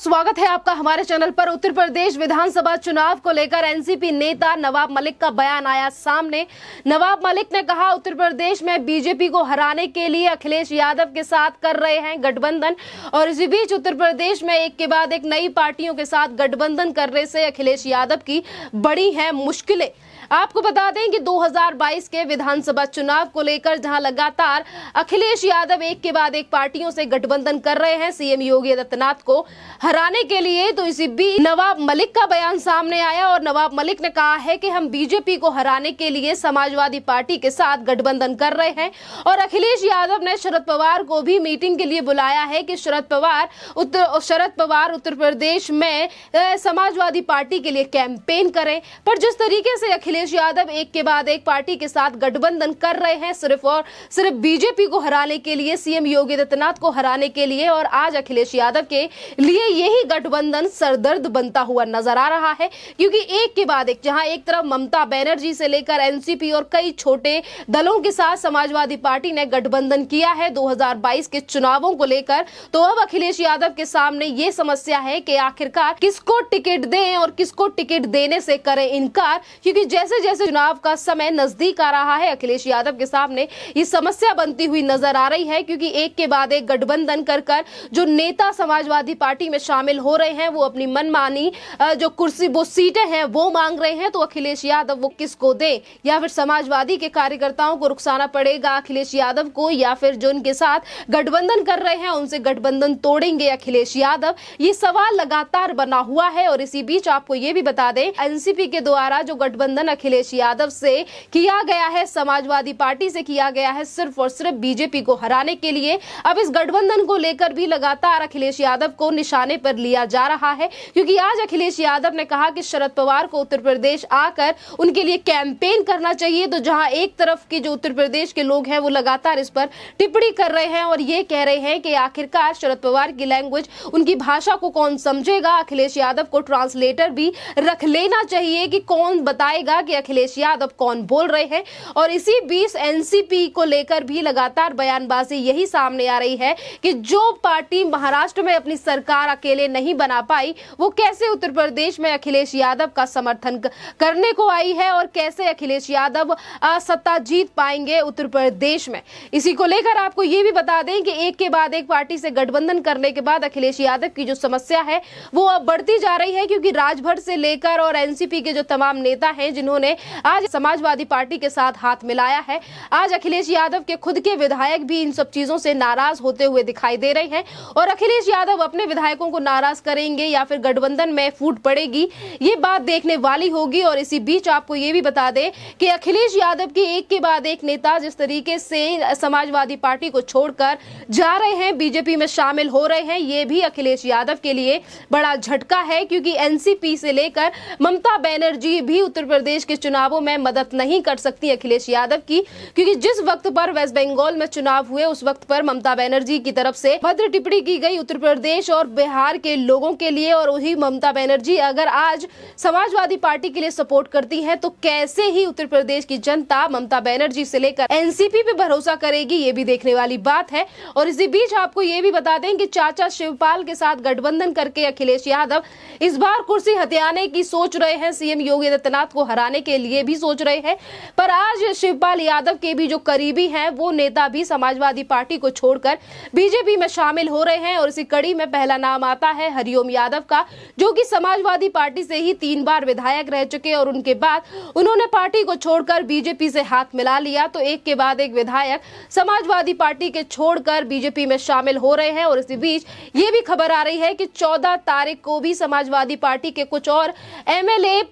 स्वागत है आपका हमारे चैनल पर। उत्तर प्रदेश विधानसभा चुनाव को लेकर एनसीपी नेता नवाब मलिक का बयान आया सामने। नवाब मलिक ने कहा, उत्तर प्रदेश में बीजेपी को हराने के लिए अखिलेश यादव के साथ कर रहे हैं गठबंधन, और इसी बीच उत्तर प्रदेश में एक के बाद एक नई पार्टियों के साथ गठबंधन करने से अखिलेश यादव की बड़ी हैं मुश्किलें। आपको बता दें कि 2022 के विधानसभा चुनाव को लेकर जहां लगातार अखिलेश यादव एक के बाद एक पार्टियों से गठबंधन कर रहे हैं सीएम योगी आदित्यनाथ को हराने के लिए, तो इसी बीच नवाब मलिक का बयान सामने आया और नवाब मलिक ने कहा है कि हम बीजेपी को हराने के लिए समाजवादी पार्टी के साथ गठबंधन कर रहे हैं। और अखिलेश यादव ने शरद पवार को भी मीटिंग के लिए बुलाया है कि शरद पवार उत्तर प्रदेश में समाजवादी पार्टी के लिए कैंपेन करें। पर जिस तरीके से अखिलेश यादव एक के बाद एक पार्टी के साथ गठबंधन कर रहे हैं सिर्फ और सिर्फ बीजेपी को हराने के लिए, सीएम योगी आदित्यनाथ को हराने के लिए, और आज अखिलेश यादव के लिए यही गठबंधन सरदर्द बनता हुआ नजर आ रहा है। क्योंकि एक के बाद एक, जहां एक तरफ ममता बनर्जी से लेकर एनसीपी और कई छोटे दलों के साथ समाजवादी पार्टी ने गठबंधन किया है 2022 के चुनावों को लेकर, तो अब अखिलेश यादव के सामने ये समस्या है कि आखिरकार किसको टिकट दें और किसको टिकट देने से करें इनकार। क्योंकि जैसे जैसे चुनाव का समय नजदीक आ रहा है, अखिलेश यादव के सामने ये समस्या बनती हुई नजर आ रही है। क्योंकि एक के बाद एक गठबंधन कर जो नेता समाजवादी पार्टी में शामिल हो रहे हैं वो अपनी मनमानी जो कुर्सी वो सीटें हैं वो मांग रहे हैं, तो अखिलेश यादव वो किसको दे, या फिर समाजवादी के कार्यकर्ताओं को रुखसाना पड़ेगा अखिलेश यादव को, या फिर जो उनके साथ गठबंधन कर रहे हैं उनसे गठबंधन तोड़ेंगे अखिलेश यादव। ये सवाल लगातार बना हुआ है। और इसी बीच आपको ये भी बता दें, एनसीपी के द्वारा जो गठबंधन अखिलेश यादव से किया गया है, समाजवादी पार्टी से किया गया है, सिर्फ और सिर्फ बीजेपी को हराने के लिए। अब इस गठबंधन को लेकर भी लगातार अखिलेश यादव को निशाने पर लिया जा रहा है। क्योंकि आज अखिलेश यादव ने कहा कि शरद पवार को उत्तर प्रदेश आकर उनके लिए कैंपेन करना चाहिए। तो जहां एक तरफ के जो उत्तर प्रदेश के लोग हैं वो लगातार इस पर टिप्पणी कर रहे हैं और ये कह रहे हैं कि आखिरकार शरद पवार की लैंग्वेज, उनकी भाषा को कौन समझेगा। अखिलेश यादव को ट्रांसलेटर भी रख लेना चाहिए कि कौन बताएगा कि अखिलेश यादव कौन बोल रहे हैं। और इसी बीच एनसीपी को लेकर भी लगातार बयानबाजी यही सामने आ रही है कि जो पार्टी महाराष्ट्र में अपनी सरकार अकेले नहीं बना पाई, वो कैसे उत्तर प्रदेश में अखिलेश यादव का समर्थन करने को आई है और कैसे अखिलेश यादव सत्ता जीत पाएंगे उत्तर प्रदेश में। इसी को लेकर आपको ये भी बता दें कि एक के बाद एक पार्टी से गठबंधन करने के बाद अखिलेश यादव की जो समस्या है वो अब बढ़ती जा रही है। क्योंकि राजभर से लेकर और एनसीपी के जो तमाम नेता हैं जिन्होंने आज समाजवादी पार्टी के साथ हाथ मिलाया है, आज अखिलेश यादव के खुद के विधायक भी इन सब चीजों से नाराज होते हुए दिखाई दे रहे हैं। और अखिलेश यादव अपने विधायकों को नाराज करेंगे या फिर गठबंधन में फूट पड़ेगी, ये बात देखने वाली होगी। और इसी बीच आपको ये भी बता दें कि अखिलेश यादव के एक के बाद एक नेता जिस तरीके से समाजवादी पार्टी को छोड़कर जा रहे हैं, बीजेपी में शामिल हो रहे हैं, ये भी अखिलेश यादव के लिए बड़ा झटका है। क्योंकि एनसीपी से लेकर ममता बनर्जी भी उत्तर प्रदेश के चुनावों में मदद नहीं कर सकती अखिलेश यादव की। क्योंकि जिस वक्त पर वेस्ट बंगाल में चुनाव हुए उस वक्त पर ममता बनर्जी की तरफ से भद्र टिप्पणी की गई उत्तर प्रदेश और बिहार के लोगों के लिए, और वही ममता बनर्जी अगर आज समाजवादी पार्टी के लिए सपोर्ट करती है तो कैसे ही उत्तर प्रदेश की जनता ममता बनर्जी से लेकर एनसीपी पे भरोसा करेगी, ये भी देखने वाली बात है। और इसी बीच आपको ये भी बता दें कि चाचा शिवपाल के साथ गठबंधन करके अखिलेश यादव इस बार कुर्सी हथियाने की सोच रहे हैं, सीएम योगी आदित्यनाथ को हराने के लिए भी सोच रहे हैं। पर आज शिवपाल यादव के भी जो करीबी हैं वो नेता भी समाजवादी पार्टी को छोड़कर बीजेपी में शामिल हो रहे हैं। और इसी कड़ी में पहला नाम आता है हरिओम यादव का, जो कि समाजवादी पार्टी से ही 3 बार विधायक रह चुके और उनके बाद उन्होंने पार्टी को छोड़कर बीजेपी से हाथ मिला लिया। तो एक के बाद एक विधायक समाजवादी पार्टी के छोड़कर बीजेपी में शामिल हो रहे हैं। और इसी बीच ये भी खबर आ रही है कि 14 तारीख को भी समाजवादी पार्टी के कुछ और एमएलए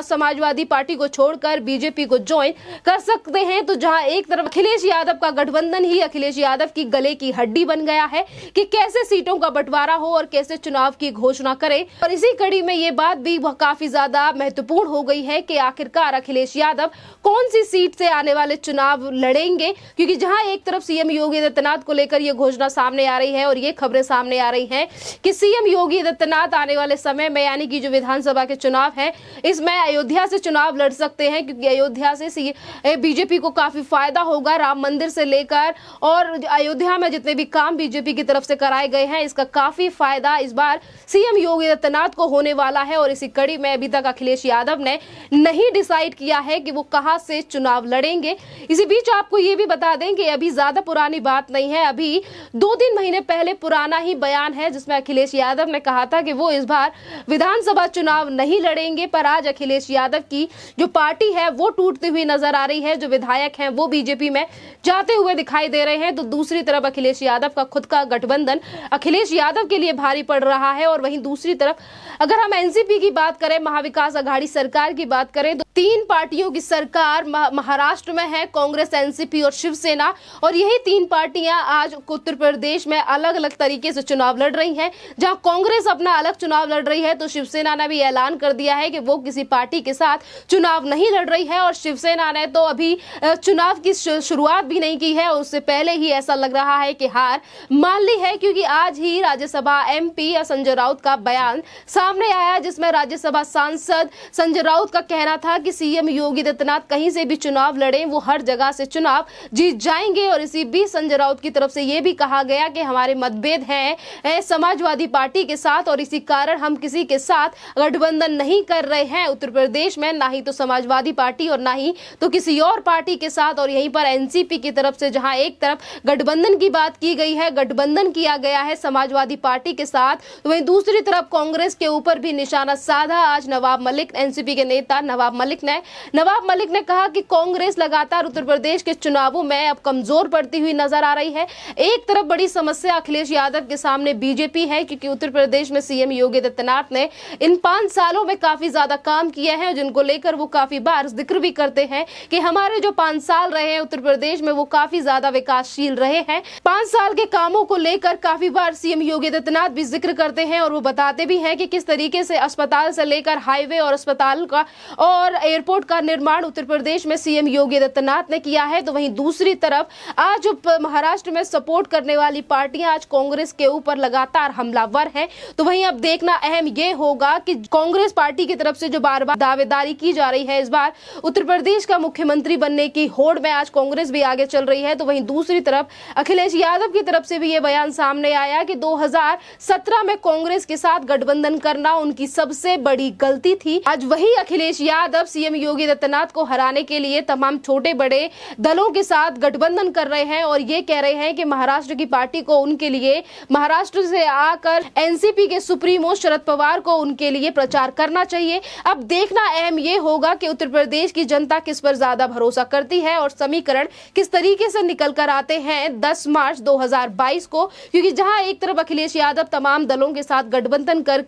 समाजवादी पार्टी को छोड़कर बीजेपी को ज्वाइन कर सकते हैं। तो जहां एक तरफ अखिलेश यादव का गठबंधन ही अखिलेश यादव की गले की हड्डी बन गया है कि कैसे सीटों का बंटवारा हो और कैसे चुनाव की घोषणा करे। और इसी कड़ी में ये बात भी काफी ज्यादा महत्वपूर्ण हो गई है कि आखिरकार अखिलेश यादव कौन सी सीट से आने वाले चुनाव लड़ेंगे। क्योंकि जहां एक तरफ सीएम योगी आदित्यनाथ को लेकर ये घोषणा सामने आ रही है और ये खबरें सामने आ रही हैं कि सीएम योगी आदित्यनाथ आने वाले समय में, यानी कि जो विधानसभा के चुनाव है, इसमें अयोध्या से चुनाव लड़ सकते हैं। क्योंकि अयोध्या से बीजेपी को काफी फायदा होगा, राम मंदिर से लेकर और अयोध्या में जितने भी काम बीजेपी की तरफ से कराए गए हैं इसका काफी फायदा इस बार सीएम योगी आदित्यनाथ को होने वाला है और इसी कड़ी में अभी तक अखिलेश यादव ने नहीं डिसाइड किया है कि वो कहां से चुनाव लड़ेंगे। इसी बीच आपको ये भी बता दें कि अभी ज्यादा पुरानी बात नहीं है, अभी 2-3 महीने पहले पुराना ही बयान है जिसमें अखिलेश यादव ने कहा था कि वो इस बार विधानसभा चुनाव नहीं लड़ेंगे। पर आज अखिलेश यादव की जो पार्टी है वो टूटती हुई नजर आ रही है, जो विधायक हैं वो बीजेपी में जाते हुए दिखाई दे रहे हैं। तो दूसरी तरफ अखिलेश यादव का खुद का गठबंधन अखिलेश यादव के लिए भारी पड़ रहा है। और वहीं दूसरी तरफ अगर हम एनसीपी की बात करें, महाविकास आघाड़ी सरकार की बात करें, तो 3 पार्टियों की सरकार महाराष्ट्र में है, कांग्रेस, एनसीपी और शिवसेना। और यही 3 पार्टियां आज उत्तर प्रदेश में अलग अलग तरीके से चुनाव लड़ रही हैं। जहां कांग्रेस अपना अलग चुनाव लड़ रही है तो शिवसेना ने भी ऐलान कर दिया है कि वो किसी पार्टी के साथ चुनाव नहीं लड़ रही है। और शिवसेना ने तो अभी चुनाव की शुरुआत भी नहीं की है, उससे पहले ही ऐसा लग रहा है कि हार मान ली है, क्योंकि आज ही राज्यसभा एमपी संजय राउत का बयान सामने आया जिसमें राज्यसभा सांसद संजय राउत का कहना था कि सीएम योगी आदित्यनाथ कहीं से भी चुनाव लड़े वो हर जगह से चुनाव जीत जाएंगे। और इसी बीच संजय राउत की तरफ से यह भी कहा गया कि हमारे मतभेद हैं समाजवादी पार्टी के साथ और इसी कारण हम किसी के साथ गठबंधन नहीं कर रहे हैं उत्तर प्रदेश में, ना ही तो समाजवादी पार्टी और ना ही तो किसी और पार्टी के साथ। और यहीं पर एनसीपी की तरफ से जहां एक तरफ गठबंधन की बात की गई है, गठबंधन किया गया है समाजवादी पार्टी के साथ, तो वहीं दूसरी तरफ कांग्रेस के ऊपर भी निशाना साधा आज नवाब मलिक, एनसीपी के नेता नवाब मलिक ने कहा कि कांग्रेस लगातार उत्तर प्रदेश के चुनावों में अब कमजोर पड़ती हुई नजर आ रही है। एक तरफ बड़ी समस्या अखिलेश यादव के सामने बीजेपी है, क्योंकि उत्तर प्रदेश में सीएम योगी आदित्यनाथ ने इन 5 सालों में काफी ज्यादा काम किया है, जिनको लेकर वो काफी बार जिक्र भी करते हैं कि हमारे जो 5 साल रहे हैं उत्तर प्रदेश में वो काफी ज्यादा विकासशील रहे हैं। 5 साल के कामों को लेकर काफी बार सीएम योगी आदित्यनाथ भी जिक्र करते हैं और वो बताते भी हैं कि किस तरीके से अस्पताल से लेकर हाईवे और अस्पताल का और एयरपोर्ट का निर्माण उत्तर प्रदेश में सीएम योगी आदित्यनाथ ने किया है। तो वहीं दूसरी तरफ आज महाराष्ट्र में सपोर्ट करने वाली पार्टियां आज कांग्रेस के ऊपर लगातार हमलावर हैं। तो वहीं अब देखना अहम ये होगा कि कांग्रेस पार्टी की तरफ से जो बार बार दावेदारी की जा रही है, इस बार उत्तर प्रदेश का मुख्यमंत्री बनने की होड़ में आज कांग्रेस भी आगे चल रही है। तो वहीं दूसरी तरफ अखिलेश यादव की तरफ से भी ये बयान सामने आया कि 2017 में कांग्रेस के साथ गठबंधन करना उनकी सबसे बड़ी गलती थी। आज वही अखिलेश यादव सीएम योगी आदित्यनाथ को हराने के लिए तमाम छोटे बड़े दलों के साथ गठबंधन कर रहे हैं और ये कह रहे हैं कि महाराष्ट्र की पार्टी को उनके लिए महाराष्ट्र से आकर एनसीपी के सुप्रीमो शरद पवार को उनके लिए प्रचार करना चाहिए। अब देखना अहम ये होगा कि उत्तर प्रदेश की जनता किस पर ज्यादा भरोसा करती है और समीकरण किस तरीके से निकल कर आते हैं 10 मार्च 2022 को, क्योंकि जहां एक तरफ अखिलेश यादव तमाम दलों के साथ गठबंधन कर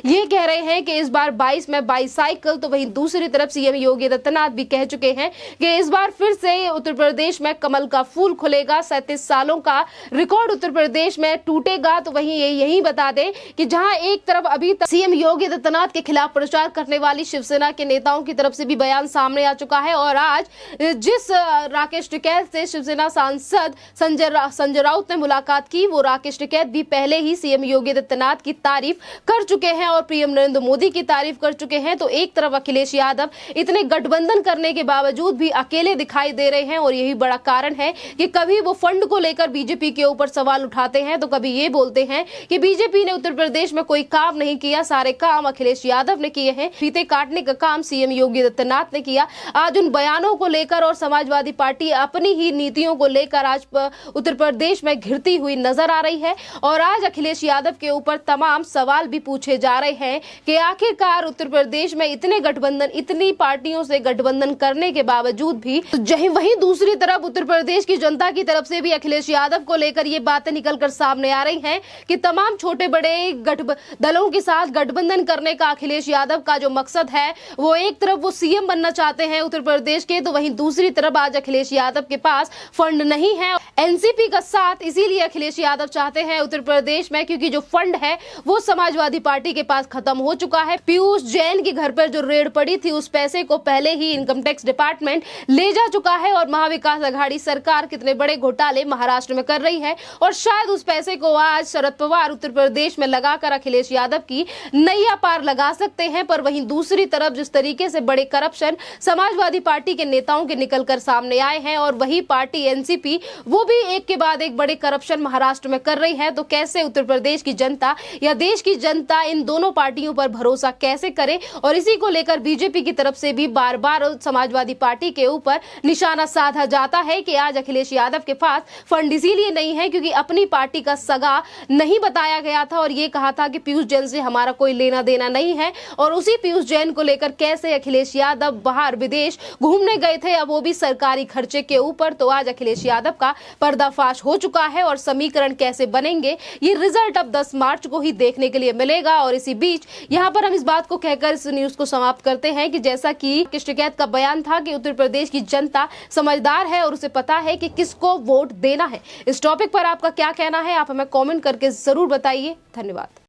ये कह रहे हैं कि इस बार 22 में बाईसाइकिल, तो वहीं दूसरी तरफ सीएम योगी आदित्यनाथ भी कह चुके हैं कि इस बार फिर से उत्तर प्रदेश में कमल का फूल खुलेगा, 37 सालों का रिकॉर्ड उत्तर प्रदेश में टूटेगा। तो वहीं यही बता दें कि जहां एक तरफ अभी तक सीएम योगी आदित्यनाथ के खिलाफ प्रचार करने वाली शिवसेना के नेताओं की तरफ से भी बयान सामने आ चुका है और आज जिस राकेश टिकैत से शिवसेना सांसद संजय राउत ने मुलाकात की, वो राकेश टिकैत भी पहले ही सीएम योगी आदित्यनाथ की तारीफ कर चुके हैं और पीएम नरेंद्र मोदी की तारीफ कर चुके हैं। तो एक तरफ अखिलेश यादव इतने गठबंधन करने के बावजूद भी अकेले दिखाई दे रहे हैं और यही बड़ा कारण है कि कभी वो फंड को लेकर बीजेपी के ऊपर सवाल उठाते हैं तो कभी ये बोलते हैं कि बीजेपी ने उत्तर प्रदेश में कोई काम नहीं किया, सारे काम अखिलेश यादव ने किए हैं, फीते काटने का काम सीएम योगी आदित्यनाथ ने किया। आज उन बयानों को लेकर और समाजवादी पार्टी अपनी ही नीतियों को लेकर आज उत्तर प्रदेश में घिरती हुई नजर आ रही है और आज अखिलेश यादव के ऊपर तमाम सवाल भी पूछे जा रहे हैं कि आखिरकार उत्तर प्रदेश में इतने गठबंधन, इतनी पार्टियों से गठबंधन करने के बावजूद भी वहीं दूसरी तरफ उत्तर प्रदेश की जनता की तरफ से भी अखिलेश यादव को लेकर ये बातें निकलकर सामने आ रही हैं कि तमाम छोटे बड़े दलों के साथ गठबंधन करने का अखिलेश यादव का जो मकसद है वो एक तरफ वो सीएम बनना चाहते हैं उत्तर प्रदेश के, तो वहीं दूसरी तरफ आज अखिलेश यादव के पास फंड नहीं है, एनसीपी का साथ इसीलिए अखिलेश यादव चाहते हैं उत्तर प्रदेश में, क्योंकि जो फंड है वो समाजवादी पार्टी के पास खत्म हो चुका है। पीयूष जैन के घर पर जो रेड पड़ी थी उस पैसे को पहले ही इनकम टैक्स डिपार्टमेंट ले जा चुका है और महाविकास आघाड़ी सरकार कितने बड़े घोटाले महाराष्ट्र में कर रही है और शायद उस पैसे को आज शरद पवार उत्तर प्रदेश में लगाकर अखिलेश यादव की नैया पार लगा सकते हैं। पर वहीं दूसरी तरफ जिस तरीके से बड़े करप्शन समाजवादी पार्टी के नेताओं के निकलकर सामने आए हैं और वही पार्टी एनसीपी वो भी एक के बाद एक बड़े करप्शन महाराष्ट्र में कर रही है, तो कैसे उत्तर प्रदेश की जनता या देश की जनता इन दोनों पार्टियों पर भरोसा कैसे करे। और इसी को लेकर बीजेपी की तरफ से भी बार बार समाजवादी पार्टी के ऊपर निशाना साधा जाता है कि आज अखिलेश यादव के पास फंड इसीलिए नहीं है क्योंकि अपनी पार्टी का सगा नहीं बताया गया था और ये कहा था कि पीयूष जैन से हमारा कोई लेना देना नहीं है। और उसी पीयूष जैन को लेकर कैसे अखिलेश यादव बाहर विदेश घूमने गए थे, अब वो भी सरकारी खर्चे के ऊपर। तो आज अखिलेश यादव का पर्दाफाश हो चुका है और समीकरण कैसे बनेंगे ये रिजल्ट अब 10 मार्च को ही देखने के लिए मिलेगा। और इसी बीच यहाँ पर हम इस बात को कहकर इस न्यूज को समाप्त करते हैं कि जैसा कि टिकैत का बयान था कि उत्तर प्रदेश की जनता समझदार है और उसे पता है कि किसको वोट देना है। इस टॉपिक पर आपका क्या कहना है, आप हमें कमेंट करके जरूर बताइए। धन्यवाद।